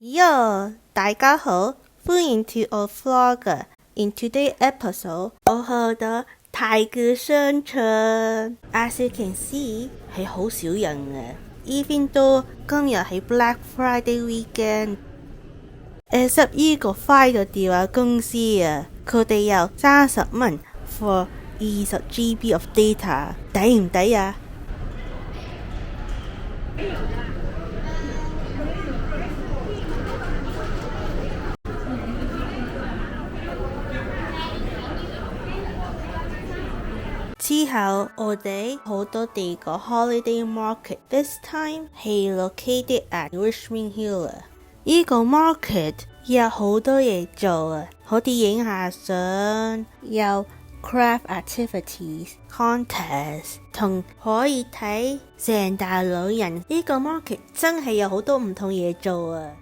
Yo， 大家好，歡迎 to our vlog。In today's episode， 我去到太古商場。As you can see， 係好少人嘅。Even though 今日係 Black Friday weekend，except 呢個快嘅電話公司啊，佢哋有30蚊 for 20 GB of data， 抵唔抵啊？之後我哋好多地個 holiday market，this time 係 located at Richmond Hill。呢個 market 有好多嘢做啊，可以影下相，有 craft activities contest， 同可以睇聖誕老人。呢個 market 真係有好多唔同嘢做啊！